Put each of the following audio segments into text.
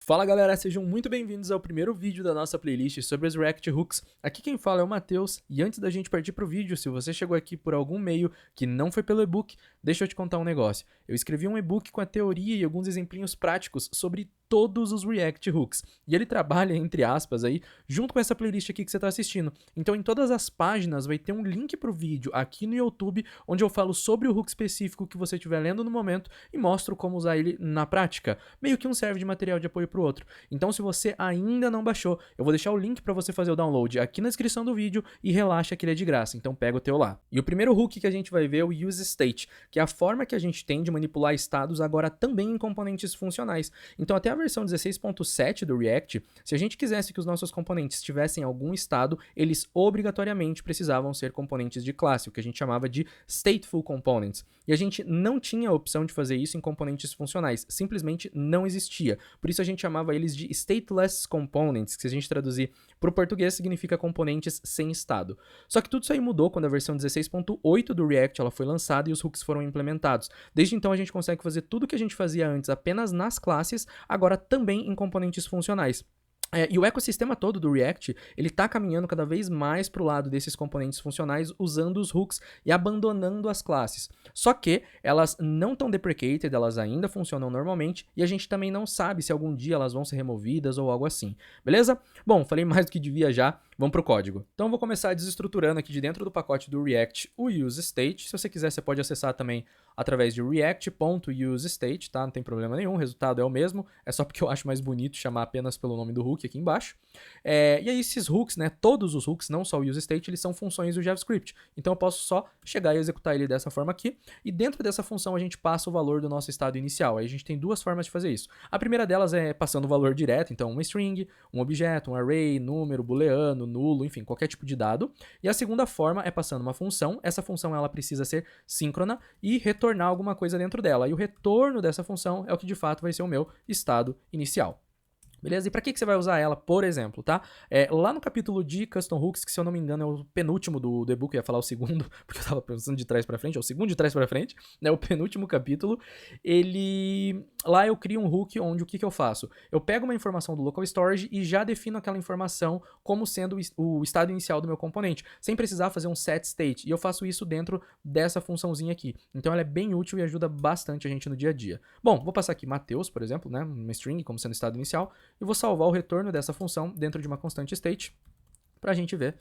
Fala galera, sejam muito bem-vindos ao primeiro vídeo da nossa playlist sobre as React Hooks. Aqui quem fala é o Matheus, e antes da gente partir pro vídeo, se você chegou aqui por algum meio que não foi pelo e-book, deixa eu te contar um negócio. Eu escrevi um e-book com a teoria e alguns exemplinhos práticos sobre todos os React Hooks, e ele trabalha, entre aspas, aí, junto com essa playlist aqui que você está assistindo. Então em todas as páginas vai ter um link pro vídeo aqui no YouTube, onde eu falo sobre o hook específico que você estiver lendo no momento e mostro como usar ele na prática. Meio que um serve de material de apoio pro outro. Então se você ainda não baixou, eu vou deixar o link para você fazer o download aqui na descrição do vídeo e relaxa que ele é de graça, então pega o teu lá. E o primeiro hook que a gente vai ver é o useState, que é a forma que a gente tem de manipular estados agora também em componentes funcionais. Então até a versão 16.7 do React, se a gente quisesse que os nossos componentes tivessem algum estado, eles obrigatoriamente precisavam ser componentes de classe, o que a gente chamava de stateful components. E a gente não tinha a opção de fazer isso em componentes funcionais, simplesmente não existia. Por isso a gente chamava eles de stateless components, que se a gente traduzir para o português significa componentes sem estado. Só que tudo isso aí mudou quando a versão 16.8 do React ela foi lançada e os hooks foram implementados. Desde então a gente consegue fazer tudo o que a gente fazia antes apenas nas classes, agora também em componentes funcionais. E o ecossistema todo do React, ele tá caminhando cada vez mais para o lado desses componentes funcionais usando os hooks e abandonando as classes. Só que elas não estão deprecated, elas ainda funcionam normalmente e a gente também não sabe se algum dia elas vão ser removidas ou algo assim, beleza? Bom, falei mais do que devia já, vamos pro código. Então eu vou começar desestruturando aqui de dentro do pacote do React o useState. Se você quiser, você pode acessar também através de react.useState, tá? Não tem problema nenhum, o resultado é o mesmo, é só porque eu acho mais bonito chamar apenas pelo nome do hook aqui embaixo. E aí esses hooks, né, todos os hooks, não só o useState, eles são funções do JavaScript. Então eu posso só chegar e executar ele dessa forma aqui, e dentro dessa função a gente passa o valor do nosso estado inicial. Aí a gente tem duas formas de fazer isso. A primeira delas é passando o valor direto, então uma string, um objeto, um array, número, booleano, nulo, enfim, qualquer tipo de dado. E a segunda forma é passando uma função. Essa função ela precisa ser síncrona e retornar alguma coisa dentro dela. E o retorno dessa função é o que de fato vai ser o meu estado inicial. Beleza? E para que você vai usar ela, por exemplo, tá? Lá no capítulo de Custom Hooks, que se eu não me engano é o penúltimo do e-book, eu ia falar o segundo, porque eu tava pensando de trás para frente, é o segundo de trás para frente, né? O penúltimo capítulo, lá eu crio um hook onde o que eu faço? Eu pego uma informação do local storage e já defino aquela informação como sendo o estado inicial do meu componente, sem precisar fazer um set state. E eu faço isso dentro dessa funçãozinha aqui. Então ela é bem útil e ajuda bastante a gente no dia a dia. Bom, vou passar aqui Matheus, por exemplo, né? Uma string como sendo estado inicial. E vou salvar o retorno dessa função dentro de uma constante state para a gente ver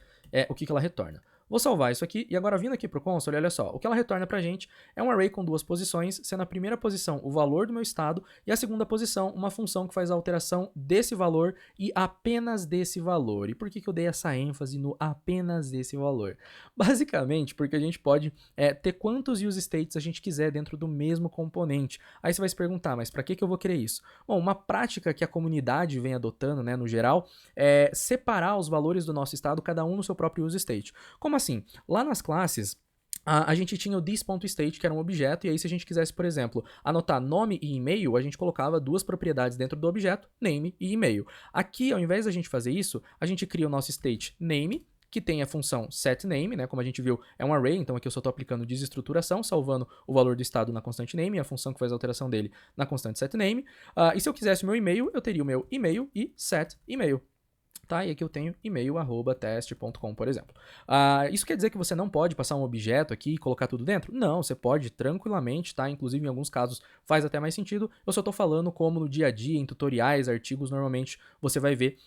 o que ela retorna. Vou salvar isso aqui e agora vindo aqui para o console, olha só, o que ela retorna para a gente é um array com duas posições, sendo a primeira posição o valor do meu estado e a segunda posição uma função que faz a alteração desse valor e apenas desse valor. E por que eu dei essa ênfase no apenas desse valor? Basicamente porque a gente pode ter quantos useStates a gente quiser dentro do mesmo componente. Aí você vai se perguntar, mas para que eu vou querer isso? Bom, uma prática que a comunidade vem adotando, né, no geral, é separar os valores do nosso estado, cada um no seu próprio useState. Como assim? Lá nas classes, a gente tinha o this.state, que era um objeto, e aí se a gente quisesse, por exemplo, anotar nome e e-mail, a gente colocava duas propriedades dentro do objeto, name e e-mail. Aqui, ao invés da gente fazer isso, a gente cria o nosso state name, que tem a função setName, né, como a gente viu, é um array, então aqui eu só estou aplicando desestruturação, salvando o valor do estado na constante name, e a função que faz a alteração dele na constante setName. E se eu quisesse o meu e-mail, eu teria o meu e-mail e setEmail. Tá? E aqui eu tenho e-mail@teste.com, por exemplo. Isso quer dizer que você não pode passar um objeto aqui e colocar tudo dentro? Não, você pode tranquilamente, tá? Inclusive em alguns casos faz até mais sentido. Eu só tô falando como no dia a dia, em tutoriais, artigos, normalmente você vai ver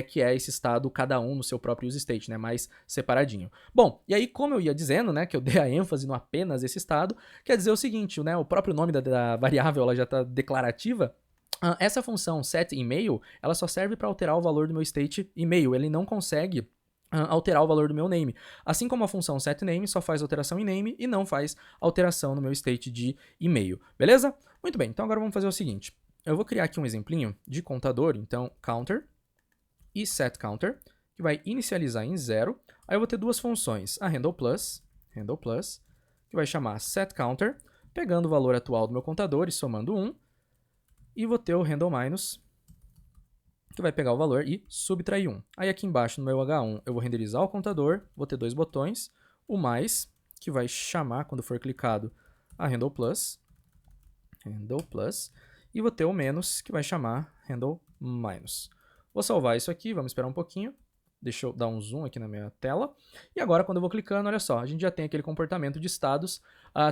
que é esse estado cada um no seu próprio useState, né? Mais separadinho. Bom, e aí como eu ia dizendo, né, que eu dei a ênfase no apenas esse estado, quer dizer o seguinte, né? O próprio nome da variável ela já está declarativa. Essa função setEmail, ela só serve para alterar o valor do meu state e-mail, ele não consegue alterar o valor do meu name. Assim como a função setName só faz alteração em name e não faz alteração no meu state de e-mail, beleza? Muito bem, então agora vamos fazer o seguinte, eu vou criar aqui um exemplinho de contador, então counter e setCounter, que vai inicializar em 0, aí eu vou ter duas funções, a handlePlus, que vai chamar setCounter, pegando o valor atual do meu contador e somando 1, e vou ter o handle minus, que vai pegar o valor e subtrair 1. Aí aqui embaixo no meu H1 eu vou renderizar o contador, vou ter dois botões, o mais, que vai chamar quando for clicado a handle plus, e vou ter o menos, que vai chamar handle minus. Vou salvar isso aqui, vamos esperar um pouquinho. Deixa eu dar um zoom aqui na minha tela. E agora, quando eu vou clicando, olha só, a gente já tem aquele comportamento de estados,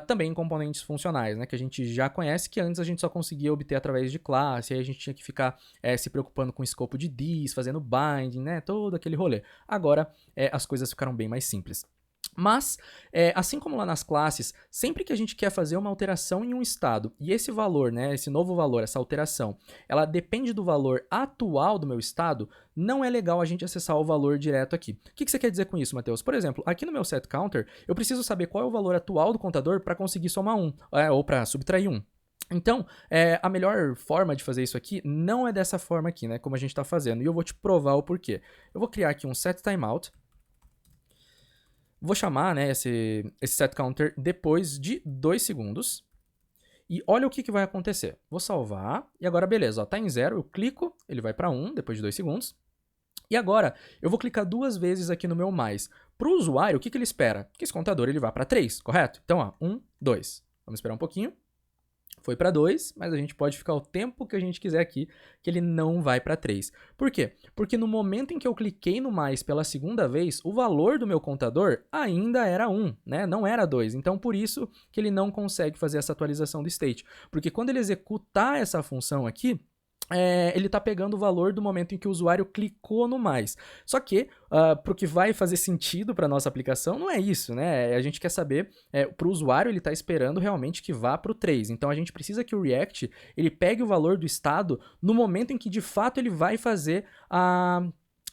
também em componentes funcionais, né, que a gente já conhece, que antes a gente só conseguia obter através de classe, aí a gente tinha que ficar se preocupando com o escopo de this, fazendo binding, né, todo aquele rolê. Agora, as coisas ficaram bem mais simples. Mas, assim como lá nas classes, sempre que a gente quer fazer uma alteração em um estado, e esse valor, né, esse novo valor, essa alteração, ela depende do valor atual do meu estado, não é legal a gente acessar o valor direto aqui. O que você quer dizer com isso, Matheus? Por exemplo, aqui no meu setCounter, eu preciso saber qual é o valor atual do contador para conseguir somar 1, ou para subtrair 1. Então, a melhor forma de fazer isso aqui não é dessa forma aqui, né, como a gente está fazendo, e eu vou te provar o porquê. Eu vou criar aqui um setTimeout. Vou chamar, né, esse setCounter depois de 2 segundos. E olha o que vai acontecer. Vou salvar. E agora, beleza, ó, tá em 0. Eu clico, ele vai para 1 depois de 2 segundos. E agora, eu vou clicar 2 vezes aqui no meu mais. Para o usuário, o que ele espera? Que esse contador ele vá para 3, correto? Então, ó, 1, 2. Vamos esperar um pouquinho. Foi para 2, mas a gente pode ficar o tempo que a gente quiser aqui, que ele não vai para 3. Por quê? Porque no momento em que eu cliquei no mais pela segunda vez, o valor do meu contador ainda era 1, né? Não era 2. Então, por isso que ele não consegue fazer essa atualização do state. Porque quando ele executar essa função aqui, ele está pegando o valor do momento em que o usuário clicou no mais. Só que, para o que vai fazer sentido para a nossa aplicação, não é isso, né? A gente quer saber, para o usuário ele está esperando realmente que vá para o 3. Então a gente precisa que o React ele pegue o valor do estado no momento em que de fato ele vai fazer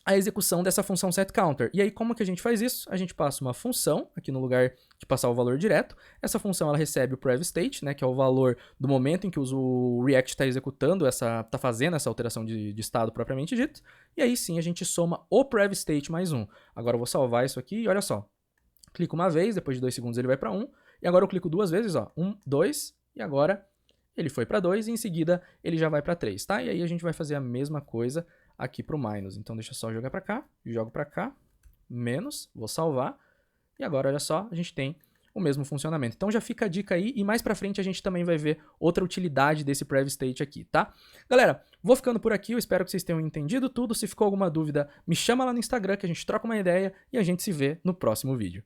a execução dessa função setCounter. E aí, como que a gente faz isso? A gente passa uma função, aqui no lugar de passar o valor direto. Essa função ela recebe o prevState, né, que é o valor do momento em que o React está executando, está fazendo essa alteração de estado propriamente dito. E aí sim a gente soma o prevState mais 1. Agora eu vou salvar isso aqui e olha só. Clico uma vez, depois de 2 segundos ele vai para 1. E agora eu clico 2 vezes, ó, 1, 2, e agora ele foi para 2 e em seguida ele já vai para 3, tá? E aí a gente vai fazer a mesma coisa aqui para o minus. Então deixa eu só jogar para cá, jogo para cá, menos, vou salvar. E agora, olha só, a gente tem o mesmo funcionamento. Então já fica a dica aí e mais para frente a gente também vai ver outra utilidade desse prevState aqui, tá? Galera, vou ficando por aqui, eu espero que vocês tenham entendido tudo. Se ficou alguma dúvida, me chama lá no Instagram que a gente troca uma ideia e a gente se vê no próximo vídeo.